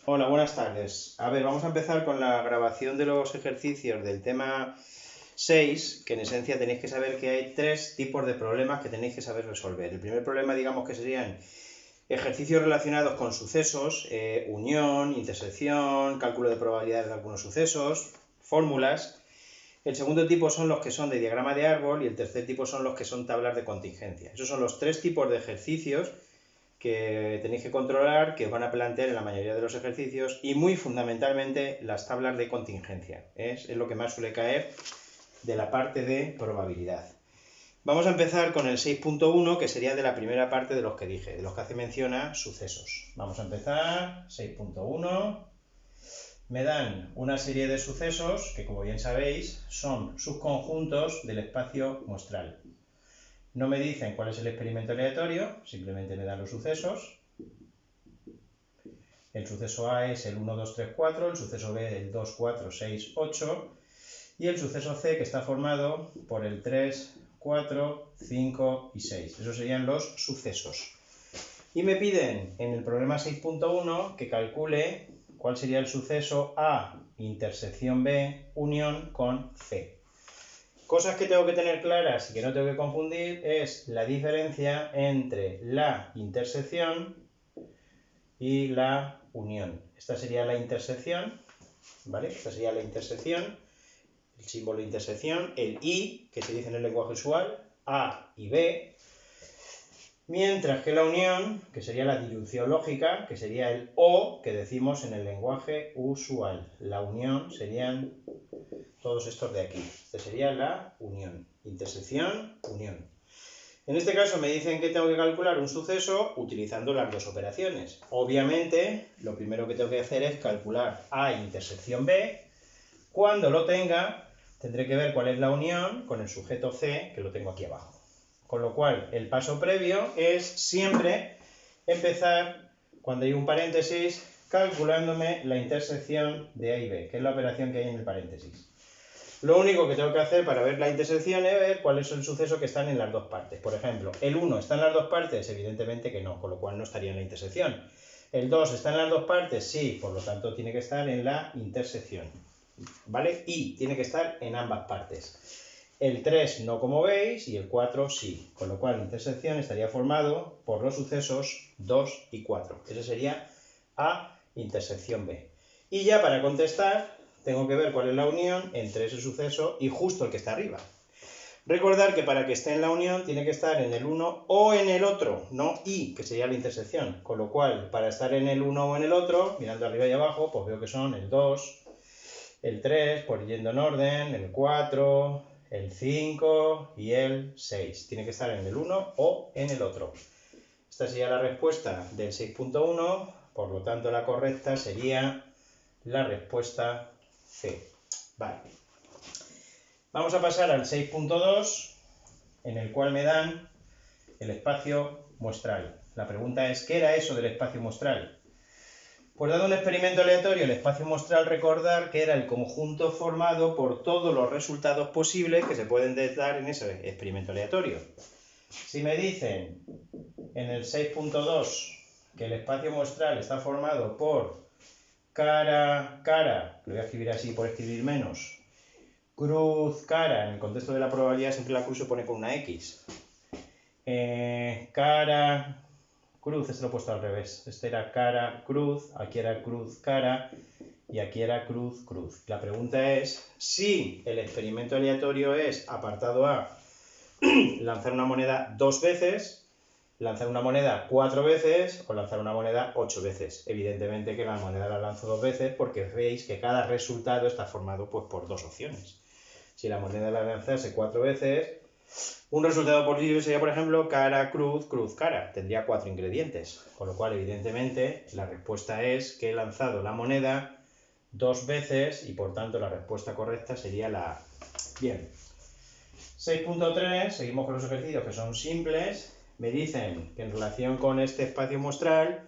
Hola, buenas tardes. A ver, vamos a empezar con la grabación de los ejercicios del tema 6, que en esencia tenéis que saber que hay tres tipos de problemas que tenéis que saber resolver. El primer problema, digamos que serían ejercicios relacionados con sucesos, unión, intersección, cálculo de probabilidades de algunos sucesos, fórmulas. El segundo tipo son los que son de diagrama de árbol y el tercer tipo son los que son tablas de contingencia. Esos son los tres tipos de ejercicios que tenéis que controlar, que os van a plantear en la mayoría de los ejercicios y muy fundamentalmente las tablas de contingencia. Es lo que más suele caer de la parte de probabilidad. Vamos a empezar con el 6.1, que sería de la primera parte de los que dije, de los que hace mención a sucesos. Vamos a empezar, 6.1. Me dan una serie de sucesos que, como bien sabéis, son subconjuntos del espacio muestral. No me dicen cuál es el experimento aleatorio, simplemente me dan los sucesos. El suceso A es el 1, 2, 3, 4, el suceso B el 2, 4, 6, 8 y el suceso C, que está formado por el 3, 4, 5 y 6. Esos serían los sucesos. Y me piden en el problema 6.1 que calcule cuál sería el suceso A intersección B unión con C. Cosas que tengo que tener claras y que no tengo que confundir es la diferencia entre la intersección y la unión. Esta sería la intersección, ¿vale? Esta sería la intersección, el símbolo de intersección, el I, que se dice en el lenguaje usual, A y B, mientras que la unión, que sería la disyunción lógica, que sería el O, que decimos en el lenguaje usual. La unión serían todos estos de aquí. Esta sería la unión. Intersección, unión. En este caso me dicen que tengo que calcular un suceso utilizando las dos operaciones. Obviamente, lo primero que tengo que hacer es calcular A intersección B. Cuando lo tenga, tendré que ver cuál es la unión con el sujeto C, que lo tengo aquí abajo. Con lo cual, el paso previo es siempre empezar, cuando hay un paréntesis, calculándome la intersección de A y B, que es la operación que hay en el paréntesis. Lo único que tengo que hacer para ver la intersección es ver cuál es el suceso que están en las dos partes. Por ejemplo, ¿el 1 está en las dos partes? Evidentemente que no, con lo cual no estaría en la intersección. ¿El 2 está en las dos partes? Sí, por lo tanto tiene que estar en la intersección. ¿Vale? Y tiene que estar en ambas partes. El 3 no, como veis, y el 4 sí. Con lo cual la intersección estaría formado por los sucesos 2 y 4. Ese sería A intersección B. Y ya para contestar, tengo que ver cuál es la unión entre ese suceso y justo el que está arriba. Recordar que para que esté en la unión tiene que estar en el uno o en el otro, no y, que sería la intersección. Con lo cual, para estar en el uno o en el otro, mirando arriba y abajo, pues veo que son el 2, el 3, por yendo en orden, el 4, el 5 y el 6. Tiene que estar en el uno o en el otro. Esta sería la respuesta del 6.1, por lo tanto la correcta sería la respuesta C. Vale. Vamos a pasar al 6.2, en el cual me dan el espacio muestral. La pregunta es, ¿qué era eso del espacio muestral? Pues dado un experimento aleatorio, el espacio muestral, recordar que era el conjunto formado por todos los resultados posibles que se pueden dar en ese experimento aleatorio. Si me dicen en el 6.2 que el espacio muestral está formado por cara, cara, lo voy a escribir así por escribir menos, cruz, cara, en el contexto de la probabilidad siempre la cruz se pone con una X. Cara, cruz, este lo he puesto al revés. Este era cara, cruz, aquí era cruz, cara y aquí era cruz, cruz. La pregunta es si el experimento aleatorio es, apartado A, lanzar una moneda 2 veces, lanzar una moneda 4 veces o lanzar una moneda 8 veces. Evidentemente que la moneda la lanzo 2 veces porque veis que cada resultado está formado pues, por dos opciones. Si la moneda la lanzase 4 veces, un resultado posible sería, por ejemplo, cara, cruz, cruz, cara. Tendría 4 ingredientes. Con lo cual, evidentemente, la respuesta es que he lanzado la moneda 2 veces y, por tanto, la respuesta correcta sería la A. Bien. 6.3, seguimos con los ejercicios que son simples. Me dicen que en relación con este espacio muestral,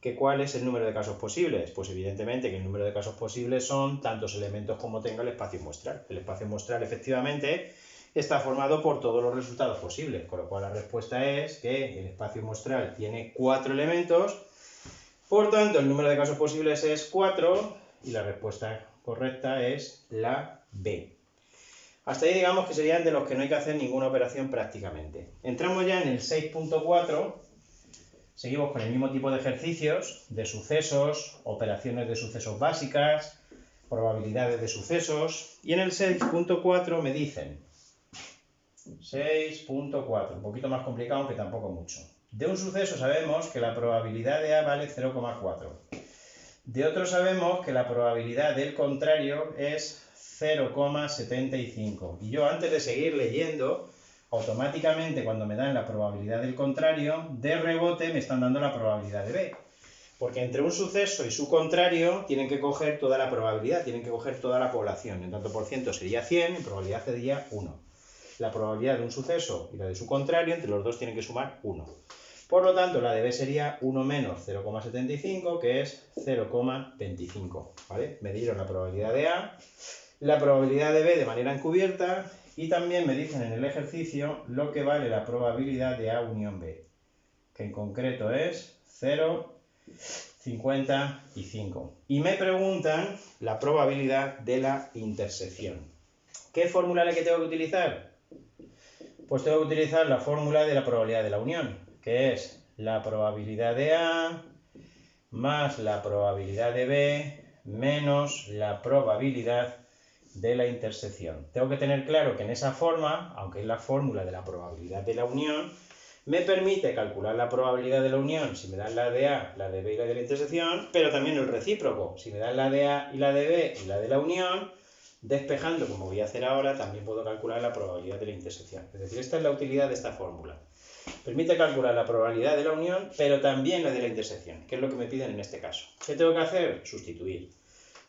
que ¿cuál es el número de casos posibles? Pues evidentemente que el número de casos posibles son tantos elementos como tenga el espacio muestral. El espacio muestral, efectivamente, está formado por todos los resultados posibles, con lo cual la respuesta es que el espacio muestral tiene 4 elementos, Por tanto, el número de casos posibles es 4 y la respuesta correcta es la B. Hasta ahí digamos que serían de los que no hay que hacer ninguna operación prácticamente. Entramos ya en el 6.4, seguimos con el mismo tipo de ejercicios, de sucesos, operaciones de sucesos básicas, probabilidades de sucesos, y en el 6.4 me dicen, 6.4, un poquito más complicado aunque tampoco mucho. De un suceso sabemos que la probabilidad de A vale 0,4. De otro sabemos que la probabilidad del contrario es 0,75. Y yo antes de seguir leyendo, automáticamente cuando me dan la probabilidad del contrario, de rebote me están dando la probabilidad de B. Porque entre un suceso y su contrario tienen que coger toda la probabilidad, tienen que coger toda la población. En tanto por ciento sería 100, en probabilidad sería 1. La probabilidad de un suceso y la de su contrario, entre los dos tienen que sumar 1. Por lo tanto, la de B sería 1 menos 0,75, que es 0,25. ¿Vale? Me dieron la probabilidad de A, la probabilidad de B de manera encubierta, y también me dicen en el ejercicio lo que vale la probabilidad de A unión B, que en concreto es 0,55. Y me preguntan la probabilidad de la intersección. ¿Qué fórmula es la que tengo que utilizar? Pues tengo que utilizar la fórmula de la probabilidad de la unión, que es la probabilidad de A más la probabilidad de B menos la probabilidad de la intersección. Tengo que tener claro que en esa forma, aunque es la fórmula de la probabilidad de la unión, me permite calcular la probabilidad de la unión si me dan la de A, la de B y la de la intersección, pero también el recíproco. Si me dan la de A y la de B y la de la unión, despejando, como voy a hacer ahora, también puedo calcular la probabilidad de la intersección. Es decir, esta es la utilidad de esta fórmula. Permite calcular la probabilidad de la unión, pero también la de la intersección, que es lo que me piden en este caso. ¿Qué tengo que hacer? Sustituir.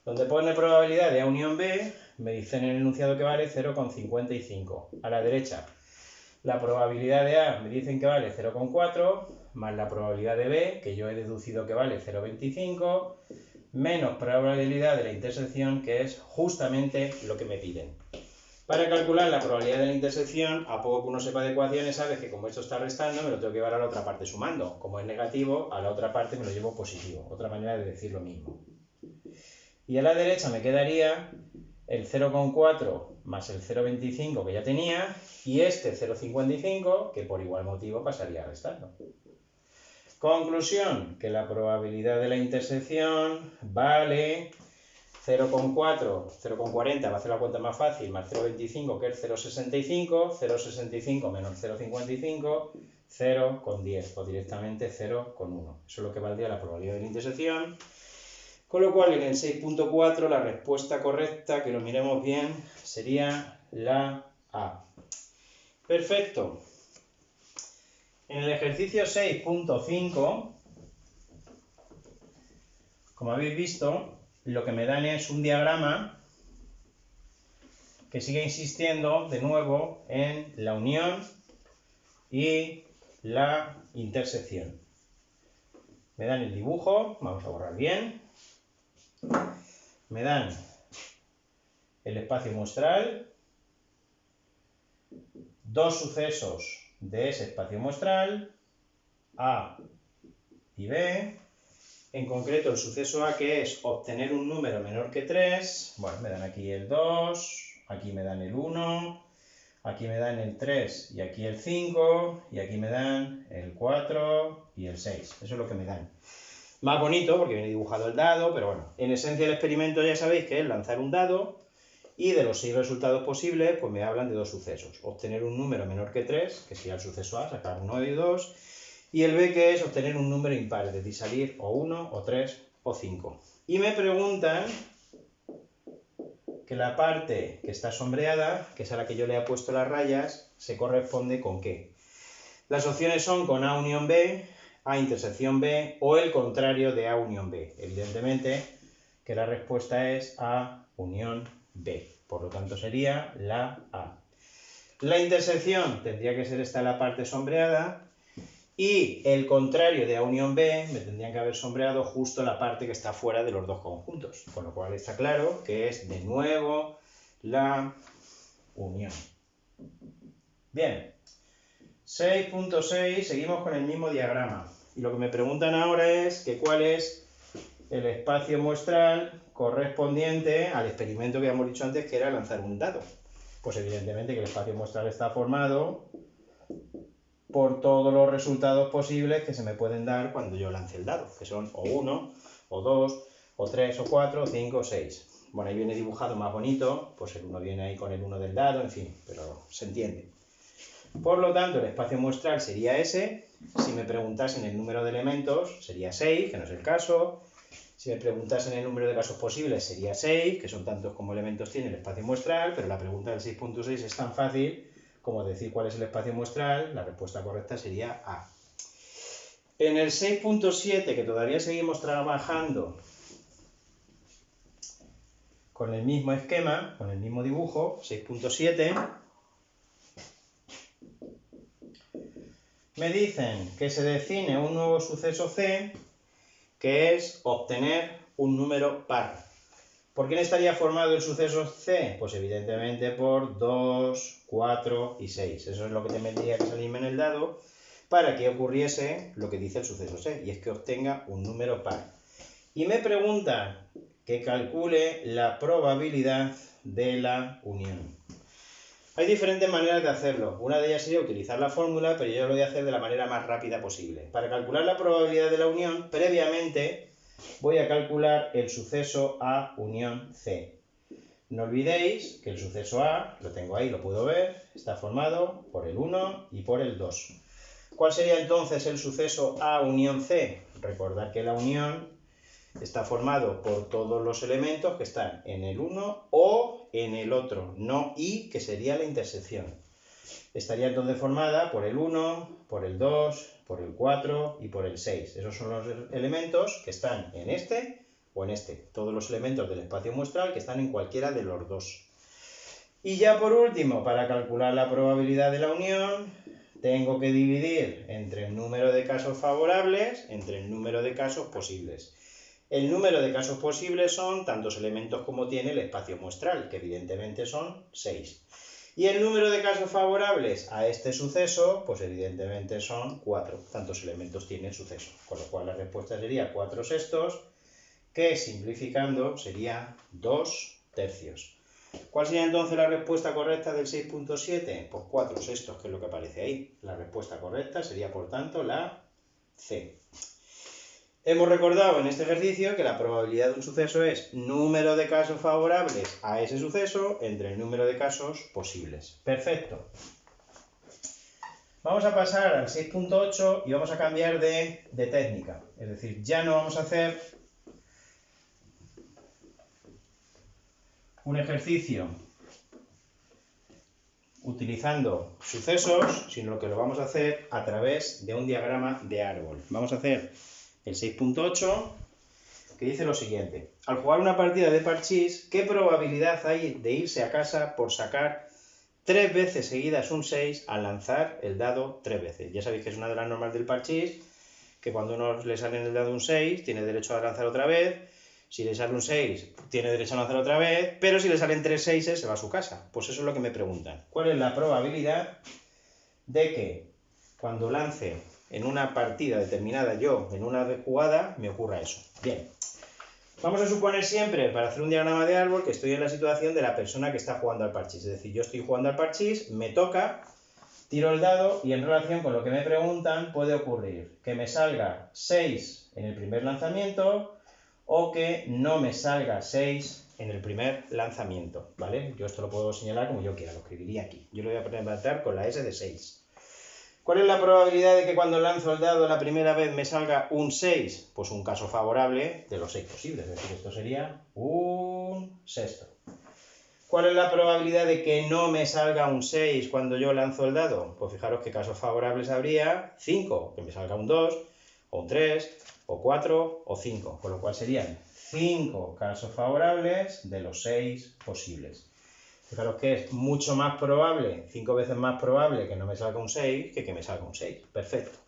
Donde pone probabilidad de A unión B, me dicen en el enunciado que vale 0,55. A la derecha, la probabilidad de A me dicen que vale 0,4, más la probabilidad de B, que yo he deducido que vale 0,25, menos probabilidad de la intersección, que es justamente lo que me piden. Para calcular la probabilidad de la intersección, a poco que uno sepa de ecuaciones, sabes que como esto está restando, me lo tengo que llevar a la otra parte sumando. Como es negativo, a la otra parte me lo llevo positivo. Otra manera de decir lo mismo. Y a la derecha me quedaría el 0,4 más el 0,25 que ya tenía, y este 0,55, que por igual motivo pasaría restando. Conclusión, que la probabilidad de la intersección vale 0,4, 0,40, va a hacer la cuenta más fácil, más 0,25, que es 0,65, 0,65 menos 0,55, 0,10, o directamente 0,1. Eso es lo que valdría la probabilidad de la intersección. Con lo cual, en el 6.4, la respuesta correcta, que lo miremos bien, sería la A. Perfecto. En el ejercicio 6.5, como habéis visto, lo que me dan es un diagrama que sigue insistiendo de nuevo en la unión y la intersección. Me dan el dibujo, vamos a borrar bien. Me dan el espacio muestral, dos sucesos de ese espacio muestral, A y B. En concreto, el suceso A, que es obtener un número menor que 3, bueno, me dan aquí el 2, aquí me dan el 1, aquí me dan el 3 y aquí el 5, y aquí me dan el 4 y el 6. Eso es lo que me dan. Más bonito porque viene dibujado el dado, pero bueno, en esencia el experimento ya sabéis que es lanzar un dado y de los 6 resultados posibles, pues me hablan de dos sucesos. Obtener un número menor que 3, que sería el suceso A, sacar 1 y 2, y el B, que es obtener un número impar, es decir, salir o 1, o 3, o 5. Y me preguntan que la parte que está sombreada, que es a la que yo le he puesto las rayas, se corresponde con qué. Las opciones son con A unión B, A intersección B, o el contrario de A unión B. Evidentemente que la respuesta es A unión B. Por lo tanto sería la A. La intersección tendría que ser esta la parte sombreada, y el contrario de A unión B me tendrían que haber sombreado justo la parte que está fuera de los dos conjuntos. Con lo cual está claro que es de nuevo la unión. Bien. 6.6, seguimos con el mismo diagrama. Y lo que me preguntan ahora es que cuál es el espacio muestral correspondiente al experimento que hemos dicho antes, que era lanzar un dado. Pues evidentemente que el espacio muestral está formado por todos los resultados posibles que se me pueden dar cuando yo lance el dado, que son o 1, o 2, o 3, o 4, o 5, o 6. Bueno, ahí viene dibujado más bonito, pues el 1 viene ahí con el 1 del dado, en fin, pero se entiende. Por lo tanto, el espacio muestral sería ese. Si me preguntasen el número de elementos, sería 6, que no es el caso. Si me preguntasen el número de casos posibles, sería 6, que son tantos como elementos tiene el espacio muestral, pero la pregunta del 6.6 es tan fácil como decir cuál es el espacio muestral. La respuesta correcta sería A. En el 6.7, que todavía seguimos trabajando con el mismo esquema, con el mismo dibujo, 6.7, me dicen que se define un nuevo suceso C, que es obtener un número par. ¿Por quién estaría formado el suceso C? Pues evidentemente por 2, 4 y 6. Eso es lo que tendría que salirme en el dado para que ocurriese lo que dice el suceso C, y es que obtenga un número par. Y me pregunta que calcule la probabilidad de la unión. Hay diferentes maneras de hacerlo. Una de ellas sería utilizar la fórmula, pero yo lo voy a hacer de la manera más rápida posible. Para calcular la probabilidad de la unión, previamente voy a calcular el suceso A unión C. No olvidéis que el suceso A, lo tengo ahí, lo puedo ver, está formado por el 1 y por el 2. ¿Cuál sería entonces el suceso A unión C? Recordad que la unión está formado por todos los elementos que están en el 1 o en el otro, no y, que sería la intersección. Estaría entonces formada por el 1, por el 2, por el 4 y por el 6. Esos son los elementos que están en este o en este. Todos los elementos del espacio muestral que están en cualquiera de los dos. Y ya por último, para calcular la probabilidad de la unión, tengo que dividir entre el número de casos favorables entre el número de casos posibles. El número de casos posibles son tantos elementos como tiene el espacio muestral, que evidentemente son 6. Y el número de casos favorables a este suceso, pues evidentemente son 4. Tantos elementos tiene el suceso. Con lo cual la respuesta sería 4 sextos, que simplificando sería 2 tercios. ¿Cuál sería entonces la respuesta correcta del 6.7? Pues 4 sextos, que es lo que aparece ahí. La respuesta correcta sería, por tanto, la C. Hemos recordado en este ejercicio que la probabilidad de un suceso es número de casos favorables a ese suceso entre el número de casos posibles. Perfecto. Vamos a pasar al 6.8 y vamos a cambiar de técnica. Es decir, ya no vamos a hacer un ejercicio utilizando sucesos, sino que lo vamos a hacer a través de un diagrama de árbol. Vamos a hacer el 6.8, que dice lo siguiente. Al jugar una partida de parchís, ¿qué probabilidad hay de irse a casa por sacar 3 veces seguidas un 6 al lanzar el dado 3 veces? Ya sabéis que es una de las normas del parchís, que cuando uno le sale en el dado un 6, tiene derecho a lanzar otra vez. Si le sale un 6, tiene derecho a lanzar otra vez, pero si le salen 3 6 se va a su casa. Pues eso es lo que me preguntan. ¿Cuál es la probabilidad de que cuando lance en una partida determinada yo, en una jugada, me ocurra eso? Bien, vamos a suponer siempre, para hacer un diagrama de árbol, que estoy en la situación de la persona que está jugando al parchís. Es decir, yo estoy jugando al parchís, me toca, tiro el dado y en relación con lo que me preguntan puede ocurrir que me salga 6 en el primer lanzamiento o que no me salga 6 en el primer lanzamiento, ¿vale? Yo esto lo puedo señalar como yo quiera, lo escribiría aquí. Yo lo voy a presentar con la S de 6. ¿Cuál es la probabilidad de que cuando lanzo el dado la primera vez me salga un 6? Pues un caso favorable de los 6 posibles, es decir, esto sería un sexto. ¿Cuál es la probabilidad de que no me salga un 6 cuando yo lanzo el dado? Pues fijaros qué casos favorables habría: 5, que me salga un 2, o un 3, o 4, o 5, con lo cual serían 5 casos favorables de los 6 posibles. Fijaros que es mucho más probable, 5 veces más probable que no me salga un 6 que me salga un 6. Perfecto.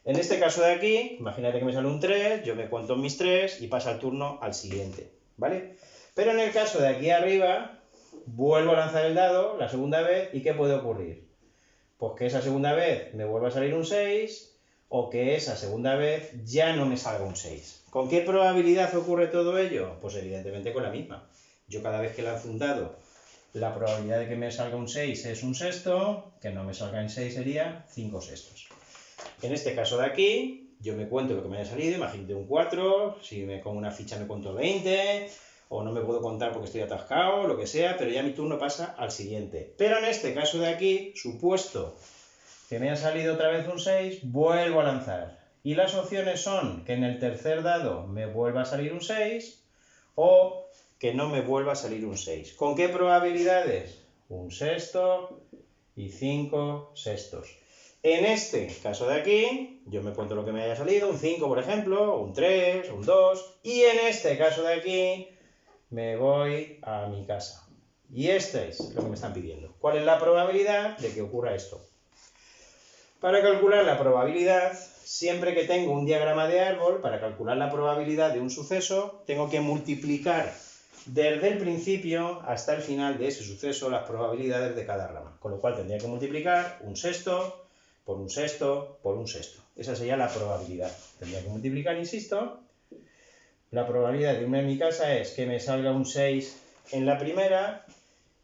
En este caso de aquí, imagínate que me sale un 3, yo me cuento mis 3 y pasa el turno al siguiente, ¿vale? Pero en el caso de aquí arriba, vuelvo a lanzar el dado la segunda vez y ¿qué puede ocurrir? Pues que esa segunda vez me vuelva a salir un 6, o que esa segunda vez ya no me salga un 6. ¿Con qué probabilidad ocurre todo ello? Pues evidentemente con la misma. Yo cada vez que lanzo un dado, la probabilidad de que me salga un 6 es un sexto, que no me salga en 6 sería 5 sextos. En este caso de aquí, yo me cuento lo que me haya salido, imagínate un 4, si me con una ficha me cuento 20, o no me puedo contar porque estoy atascado, lo que sea, pero ya mi turno pasa al siguiente. Pero en este caso de aquí, supuesto que me ha salido otra vez un 6, vuelvo a lanzar. Y las opciones son que en el tercer dado me vuelva a salir un 6 o que no me vuelva a salir un 6. ¿Con qué probabilidades? Un sexto y 5 sextos. En este caso de aquí, yo me cuento lo que me haya salido, un 5 por ejemplo, un 3, un 2, y en este caso de aquí me voy a mi casa. Y este es lo que me están pidiendo. ¿Cuál es la probabilidad de que ocurra esto? Para calcular la probabilidad, siempre que tengo un diagrama de árbol, para calcular la probabilidad de un suceso, tengo que multiplicar desde el principio hasta el final de ese suceso las probabilidades de cada rama. Con lo cual tendría que multiplicar un sexto por un sexto por un sexto. Esa sería la probabilidad. Tendría que multiplicar, insisto. La probabilidad de una en mi casa es que me salga un 6 en la primera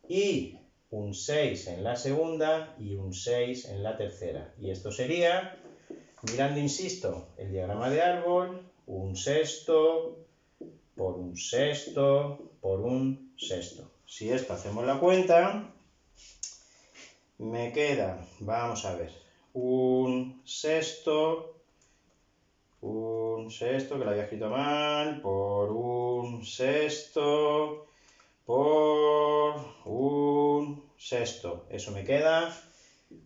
y un 6 en la segunda y un 6 en la tercera. Y esto sería, mirando, insisto, el diagrama de árbol, un sexto por un sexto por un sexto. Si esto hacemos la cuenta, me queda, vamos a ver, un sexto, que lo había escrito mal, por un sexto, por un sexto. Eso me queda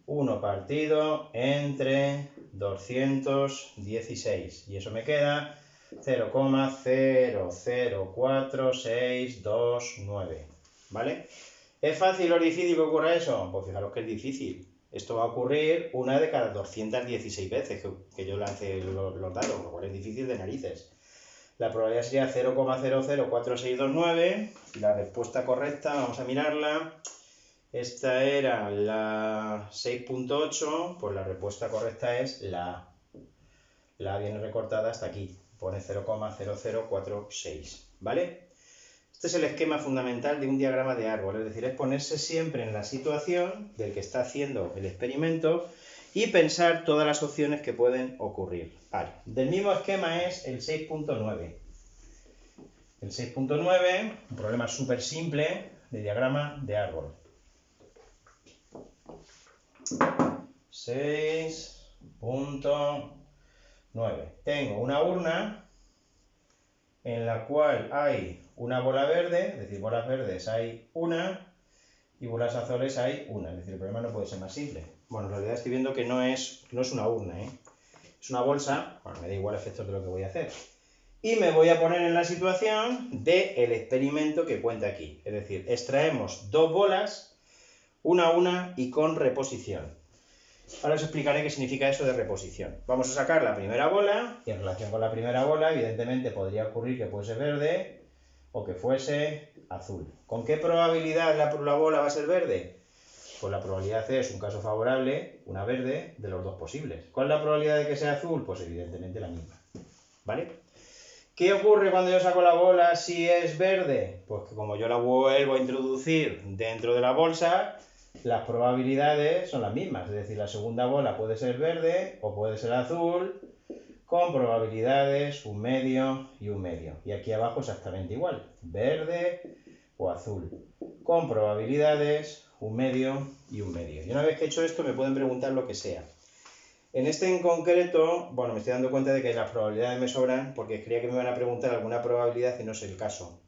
1 partido entre 216. Y eso me queda 0,004629. ¿Vale? ¿Es fácil o difícil que ocurra eso? Pues fijaros que es difícil. Esto va a ocurrir una de cada 216 veces que yo lance los dados, lo cual es difícil de narices. La probabilidad sería 0,004629 y la respuesta correcta, vamos a mirarla. Esta era la 6.8, pues la respuesta correcta es la A. La A viene recortada hasta aquí, pone 0,0046, ¿vale? Este es el esquema fundamental de un diagrama de árbol, es decir, es ponerse siempre en la situación del que está haciendo el experimento y pensar todas las opciones que pueden ocurrir. Vale. Del mismo esquema es el 6.9. El 6.9, un problema súper simple de diagrama de árbol. 6.9. Tengo una urna en la cual hay una bola verde, es decir, bolas verdes hay una y bolas azules hay una, es decir, el problema no puede ser más simple. Bueno, en realidad estoy viendo que no es una urna, es una bolsa, bueno, me da igual efectos de lo que voy a hacer. Y me voy a poner en la situación del experimento que cuenta aquí, es decir, extraemos dos bolas, una a una y con reposición. Ahora os explicaré qué significa eso de reposición. Vamos a sacar la primera bola, y en relación con la primera bola, evidentemente podría ocurrir que fuese verde o que fuese azul. ¿Con qué probabilidad la bola va a ser verde? Pues la probabilidad es un caso favorable, una verde, de los dos posibles. ¿Cuál es la probabilidad de que sea azul? Pues evidentemente la misma. ¿Vale? ¿Qué ocurre cuando yo saco la bola si es verde? Pues que como yo la vuelvo a introducir dentro de la bolsa, las probabilidades son las mismas, es decir, la segunda bola puede ser verde o puede ser azul, con probabilidades un medio y un medio. Y aquí abajo exactamente igual, verde o azul, con probabilidades un medio y un medio. Y una vez que he hecho esto me pueden preguntar lo que sea. En este en concreto, bueno, me estoy dando cuenta de que las probabilidades me sobran porque creía que me iban a preguntar alguna probabilidad y no es el caso.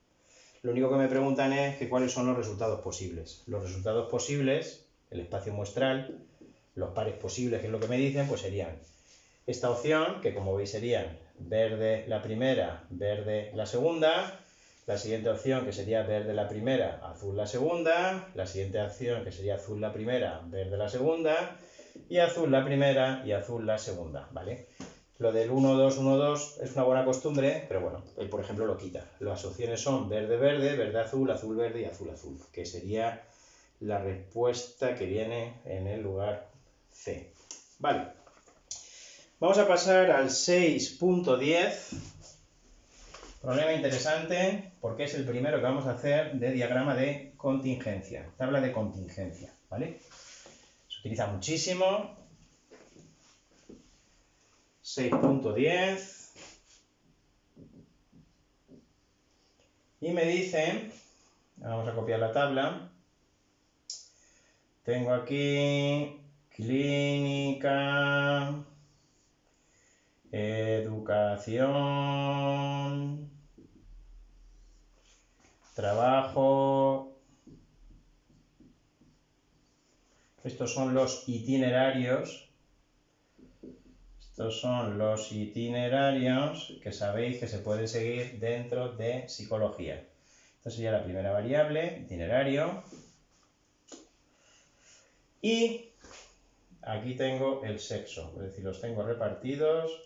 Lo único que me preguntan es que cuáles son los resultados posibles. Los resultados posibles, el espacio muestral, los pares posibles, que es lo que me dicen, pues serían esta opción, que como veis serían verde la primera, verde la segunda, la siguiente opción que sería verde la primera, azul la segunda, la siguiente opción que sería azul la primera, verde la segunda, y azul la primera y azul la segunda, ¿vale? Lo del 1, 2, 1, 2 es una buena costumbre, pero bueno, él por ejemplo lo quita. Las opciones son verde, verde, verde, azul, azul, verde y azul, azul, que sería la respuesta que viene en el lugar C. Vale. Vamos a pasar al 6.10. Problema interesante porque es el primero que vamos a hacer de diagrama de contingencia, tabla de contingencia, ¿vale? Se utiliza muchísimo. 6.10. Y me dice, vamos a copiar la tabla, tengo aquí clínica, educación, trabajo. Estos son los itinerarios. Estos son los itinerarios que sabéis que se pueden seguir dentro de psicología. Esta sería la primera variable, itinerario. Y aquí tengo el sexo, es decir, los tengo repartidos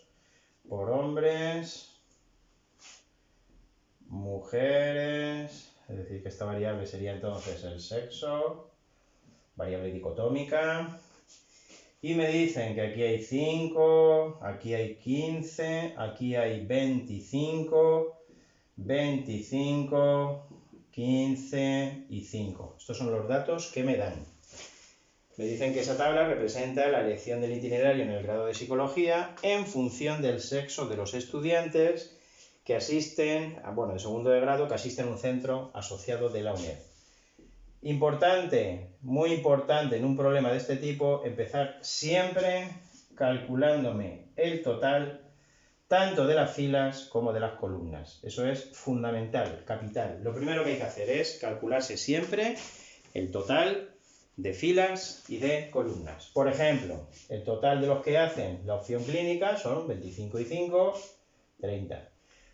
por hombres, mujeres, es decir, que esta variable sería entonces el sexo, variable dicotómica. Y me dicen que aquí hay 5, aquí hay 15, aquí hay 25, 25, 15 y 5. Estos son los datos que me dan. Me dicen que esa tabla representa la elección del itinerario en el grado de psicología en función del sexo de los estudiantes que asisten, de segundo de grado, que asisten a un centro asociado de la UNED. Importante, muy importante en un problema de este tipo, empezar siempre calculándome el total tanto de las filas como de las columnas. Eso es fundamental, capital. Lo primero que hay que hacer es calcularse siempre el total de filas y de columnas. Por ejemplo, el total de los que hacen la opción clínica son 25 y 5, 30.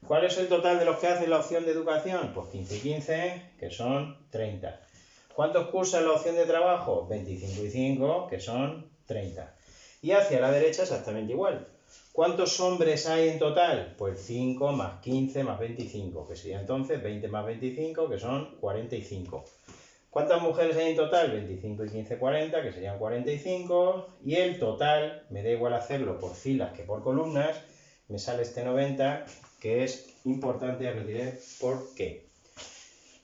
¿Cuál es el total de los que hacen la opción de educación? Pues 15 y 15, que son 30. ¿Cuántos cursan la opción de trabajo? 25 y 5, que son 30. Y hacia la derecha exactamente igual. ¿Cuántos hombres hay en total? Pues 5 más 15 más 25, que sería entonces 20 más 25, que son 45. ¿Cuántas mujeres hay en total? 25 y 15, 40, que serían 45. Y el total, me da igual hacerlo por filas que por columnas, me sale este 90, que es importante, ya os diré por qué.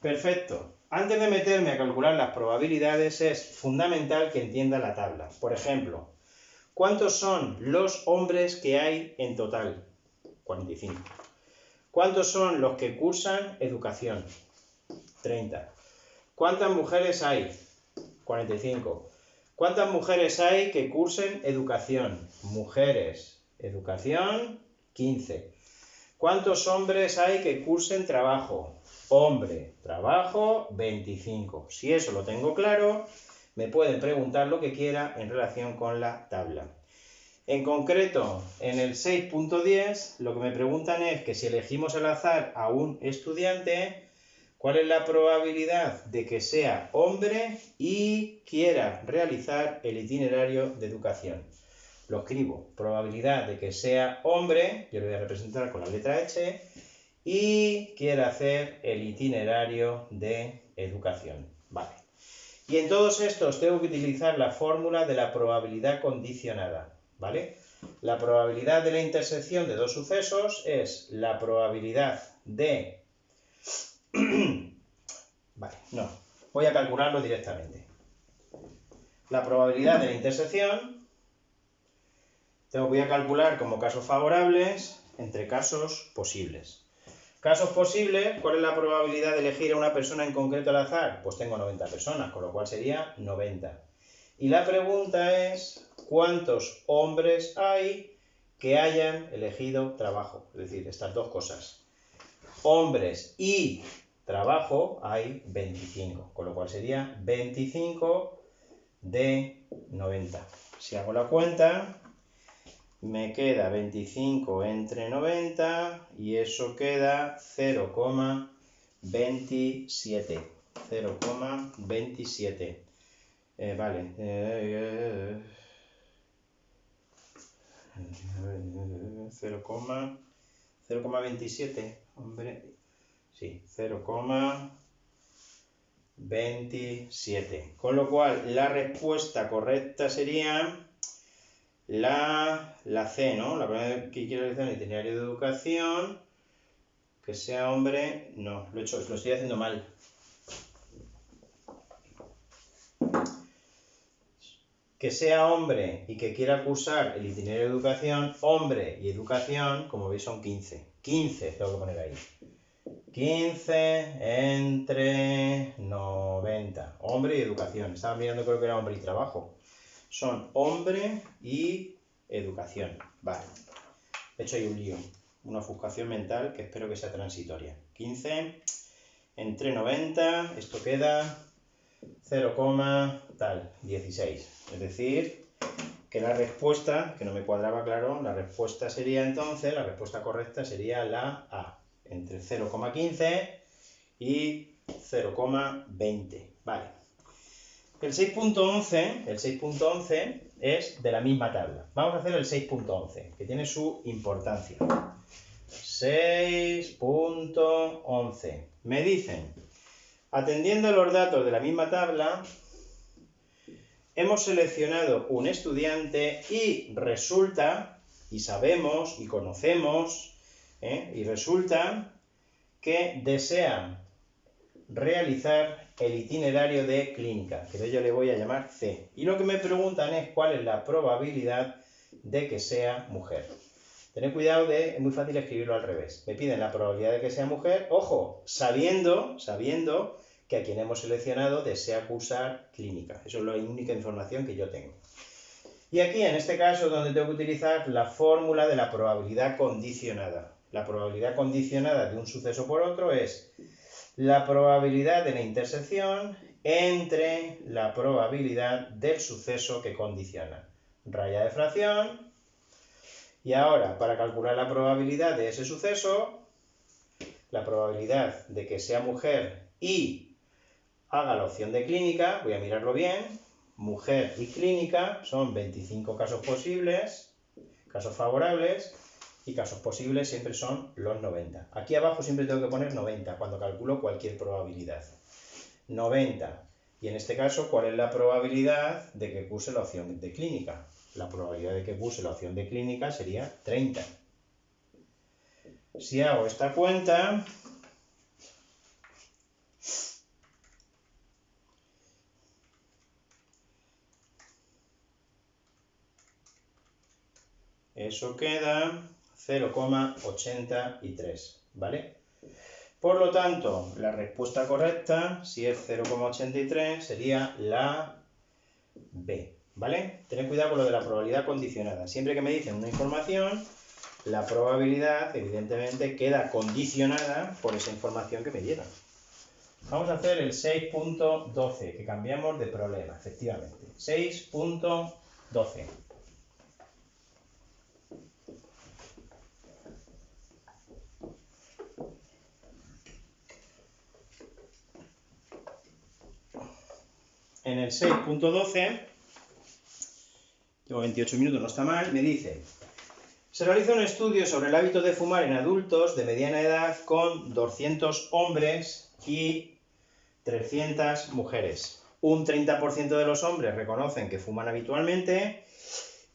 Perfecto. Antes de meterme a calcular las probabilidades es fundamental que entienda la tabla. Por ejemplo, ¿cuántos son los hombres que hay en total? 45. ¿Cuántos son los que cursan educación? 30. ¿Cuántas mujeres hay? 45. ¿Cuántas mujeres hay que cursen educación? Mujeres, educación, 15. ¿Cuántos hombres hay que cursen trabajo? Hombre, trabajo, 25. Si eso lo tengo claro, me pueden preguntar lo que quiera en relación con la tabla. En concreto, en el 6.10, lo que me preguntan es que si elegimos al azar a un estudiante, ¿cuál es la probabilidad de que sea hombre y quiera realizar el itinerario de educación? Lo escribo, probabilidad de que sea hombre, yo lo voy a representar con la letra H, y quiera hacer el itinerario de educación. Vale. Y en todos estos tengo que utilizar la fórmula de la probabilidad condicionada, ¿vale? La probabilidad de la intersección de dos sucesos es la probabilidad de... Vale, no, voy a calcularlo directamente. La probabilidad de la intersección voy a calcular como casos favorables entre casos posibles. Casos posibles, ¿cuál es la probabilidad de elegir a una persona en concreto al azar? Pues tengo 90 personas, con lo cual sería 90. Y la pregunta es, ¿cuántos hombres hay que hayan elegido trabajo? Es decir, estas dos cosas. Hombres y trabajo hay 25, con lo cual sería 25 de 90. Si hago la cuenta, me queda 25 entre 90 y eso queda 0,27. 0,27. Vale. 0,27. Hombre. Sí, 0,27. Con lo cual, la respuesta correcta sería la C, ¿no? La persona que quiere realizar un itinerario de educación, que sea hombre, no, lo estoy haciendo mal. Que sea hombre y que quiera cursar el itinerario de educación, hombre y educación, como veis son 15. 15 tengo que poner ahí. 15 entre 90. Hombre y educación. Estaba mirando, creo que era hombre y trabajo. Son hombre y educación. Vale. He hecho ahí un lío. Una ofuscación mental que espero que sea transitoria. 15 entre 90. Esto queda 0,16. Es decir, que la respuesta, que no me cuadraba claro, la respuesta sería entonces, la respuesta correcta sería la A. Entre 0,15 y 0,20. Vale. El 6.11 es de la misma tabla. Vamos a hacer el 6.11, que tiene su importancia. 6.11. Me dicen, atendiendo a los datos de la misma tabla, hemos seleccionado un estudiante y resulta, y sabemos, y conocemos, y resulta que desea realizar el itinerario de clínica, que yo le voy a llamar C. Y lo que me preguntan es cuál es la probabilidad de que sea mujer. Tened cuidado es muy fácil escribirlo al revés. Me piden la probabilidad de que sea mujer, ojo, sabiendo que a quien hemos seleccionado desea cursar clínica. Eso es la única información que yo tengo. Y aquí, en este caso, donde tengo que utilizar la fórmula de la probabilidad condicionada. La probabilidad condicionada de un suceso por otro es la probabilidad de la intersección entre la probabilidad del suceso que condiciona. Raya de fracción. Y ahora, para calcular la probabilidad de ese suceso, la probabilidad de que sea mujer y haga la opción de clínica, voy a mirarlo bien, mujer y clínica, son 25 casos posibles, casos favorables, y casos posibles siempre son los 90. Aquí abajo siempre tengo que poner 90 cuando calculo cualquier probabilidad. 90. Y en este caso, ¿cuál es la probabilidad de que curse la opción de clínica? La probabilidad de que curse la opción de clínica sería 30. Si hago esta cuenta, eso queda 0,83, ¿vale? Por lo tanto, la respuesta correcta, si es 0,83, sería la B, ¿vale? Tened cuidado con lo de la probabilidad condicionada. Siempre que me dicen una información, la probabilidad, evidentemente, queda condicionada por esa información que me dieron. Vamos a hacer el 6.12, que cambiamos de problema, efectivamente. 6.12. En el 6.12, tengo 28 minutos, no está mal, me dice, se realiza un estudio sobre el hábito de fumar en adultos de mediana edad con 200 hombres y 300 mujeres. Un 30% de los hombres reconocen que fuman habitualmente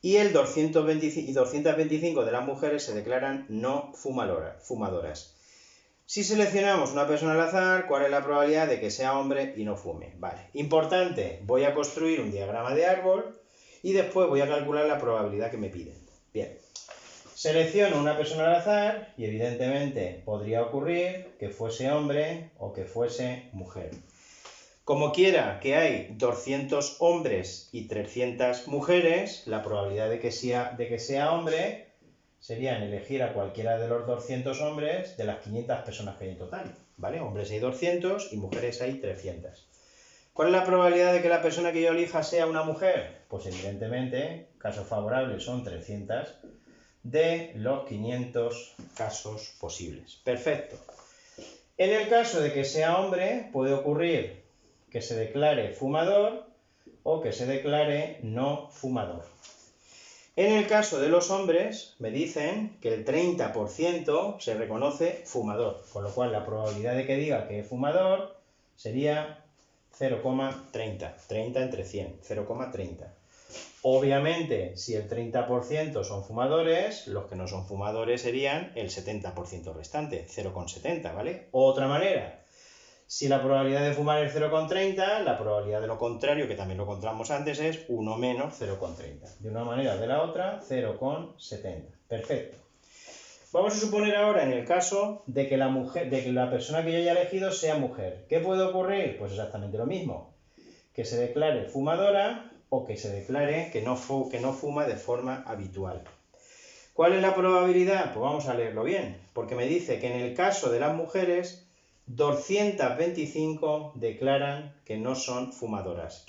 y el 225 de las mujeres se declaran no fumadoras. Si seleccionamos una persona al azar, ¿cuál es la probabilidad de que sea hombre y no fume? Vale, importante, voy a construir un diagrama de árbol y después voy a calcular la probabilidad que me piden. Bien, selecciono una persona al azar y evidentemente podría ocurrir que fuese hombre o que fuese mujer. Como quiera que hay 200 hombres y 300 mujeres, la probabilidad de que sea hombre serían elegir a cualquiera de los 200 hombres de las 500 personas que hay en total, ¿vale? Hombres hay 200 y mujeres hay 300. ¿Cuál es la probabilidad de que la persona que yo elija sea una mujer? Pues evidentemente, casos favorables son 300 de los 500 casos posibles. Perfecto. En el caso de que sea hombre, puede ocurrir que se declare fumador o que se declare no fumador. En el caso de los hombres, me dicen que el 30% se reconoce fumador, con lo cual la probabilidad de que diga que es fumador sería 0,30, 30 entre 100, 0,30. Obviamente, si el 30% son fumadores, los que no son fumadores serían el 70% restante, 0,70, ¿vale? Otra manera, si la probabilidad de fumar es 0,30, la probabilidad de lo contrario, que también lo encontramos antes, es 1 menos 0,30. De una manera o de la otra, 0,70. Perfecto. Vamos a suponer ahora en el caso de que la persona que yo haya elegido sea mujer. ¿Qué puede ocurrir? Pues exactamente lo mismo. Que se declare fumadora o que se declare que no fuma de forma habitual. ¿Cuál es la probabilidad? Pues vamos a leerlo bien, porque me dice que en el caso de las mujeres, 225 declaran que no son fumadoras,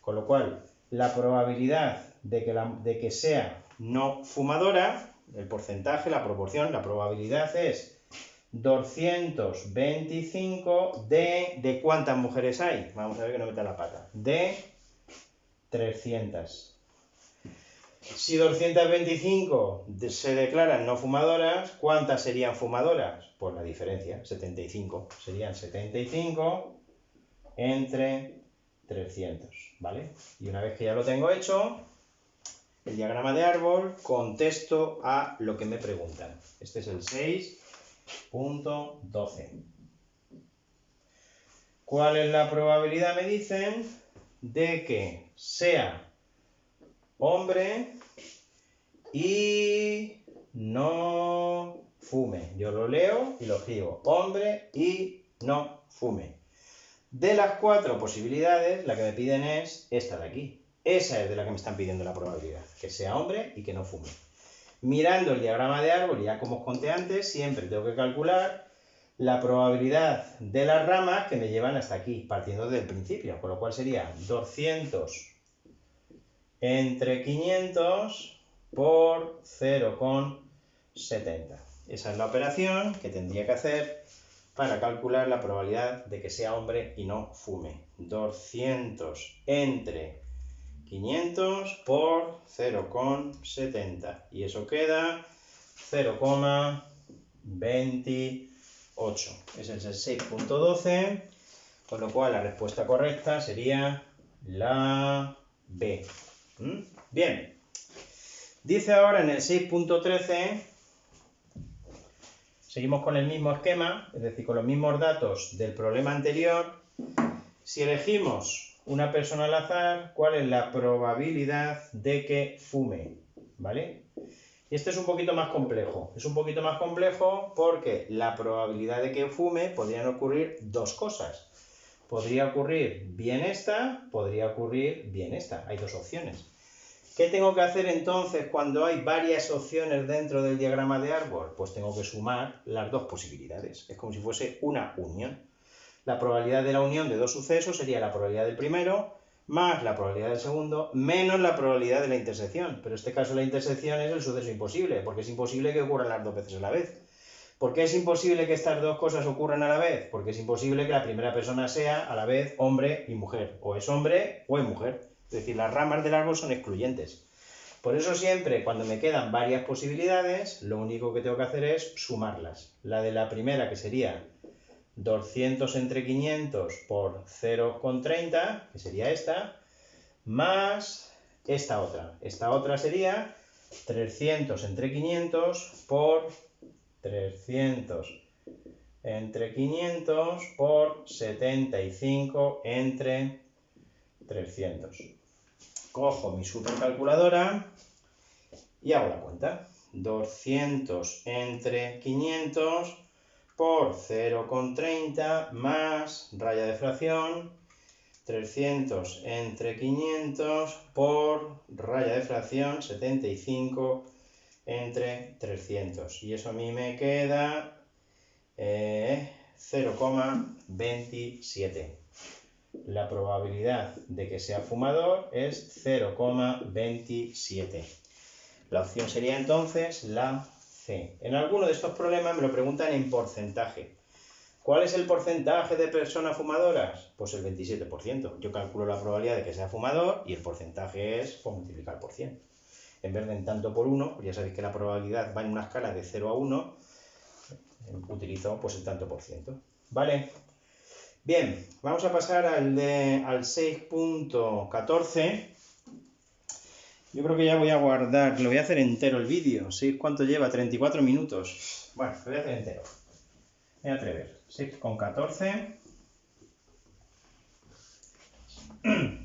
Con lo cual, la probabilidad de que sea no fumadora, el porcentaje, la proporción, la probabilidad es 225 ¿de cuántas mujeres hay? Vamos a ver que no meta la pata. De 300. Si 225 se declaran no fumadoras, ¿cuántas serían fumadoras? Pues la diferencia, 75. Serían 75 entre 300, ¿vale? Y una vez que ya lo tengo hecho, el diagrama de árbol, contesto a lo que me preguntan. Este es el 6.12. ¿Cuál es la probabilidad, me dicen, de que sea hombre y no fume? Yo lo leo y lo escribo. Hombre y no fume. De las 4 posibilidades, la que me piden es esta de aquí. Esa es de la que me están pidiendo la probabilidad. Que sea hombre y que no fume. Mirando el diagrama de árbol, ya como os conté antes, siempre tengo que calcular la probabilidad de las ramas que me llevan hasta aquí, partiendo del principio, con lo cual sería 200 entre 500 por 0,70. Esa es la operación que tendría que hacer para calcular la probabilidad de que sea hombre y no fume. 200 entre 500 por 0,70. Y eso queda 0,28. Ese es el 6.12, con lo cual la respuesta correcta sería la B. Bien. Dice ahora en el 6.13, seguimos con el mismo esquema, es decir, con los mismos datos del problema anterior. Si elegimos una persona al azar, ¿cuál es la probabilidad de que fume? ¿Vale? Y este es un poquito más complejo. Es un poquito más complejo porque la probabilidad de que fume podrían ocurrir dos cosas. Podría ocurrir bien esta, podría ocurrir bien esta. Hay dos opciones. ¿Qué tengo que hacer entonces cuando hay varias opciones dentro del diagrama de árbol? Pues tengo que sumar las dos posibilidades. Es como si fuese una unión. La probabilidad de la unión de dos sucesos sería la probabilidad del primero más la probabilidad del segundo menos la probabilidad de la intersección. Pero en este caso la intersección es el suceso imposible, porque es imposible que ocurran las dos veces a la vez. ¿Por qué es imposible que estas dos cosas ocurran a la vez? Porque es imposible que la primera persona sea a la vez hombre y mujer. O es hombre o es mujer. Es decir, las ramas del árbol son excluyentes. Por eso siempre, cuando me quedan varias posibilidades, lo único que tengo que hacer es sumarlas. La de la primera, que sería 200 entre 500 por 0,30, que sería esta, más esta otra. Esta otra sería 300 entre 500 por 300 entre 500 por 75 entre 300. Cojo mi supercalculadora y hago la cuenta. 200 entre 500 por 0,30 más raya de fracción 300 entre 500 por raya de fracción 75 entre 300. Y eso a mí me queda 0,27. La probabilidad de que sea fumador es 0,27. La opción sería entonces la C. En alguno de estos problemas me lo preguntan en porcentaje. ¿Cuál es el porcentaje de personas fumadoras? Pues el 27%. Yo calculo la probabilidad de que sea fumador y el porcentaje es pues, multiplicar por 100. En vez de en tanto por 1, pues ya sabéis que la probabilidad va en una escala de 0 a 1, utilizo pues el tanto por ciento. ¿Vale? Bien, vamos a pasar al 6.14. Yo creo que ya voy a guardar, lo voy a hacer entero el vídeo. ¿Sí? ¿Cuánto lleva? 34 minutos. Bueno, lo voy a hacer entero. Voy a atrever. 6.14.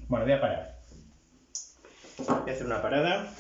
Bueno, voy a parar. Voy a hacer una parada.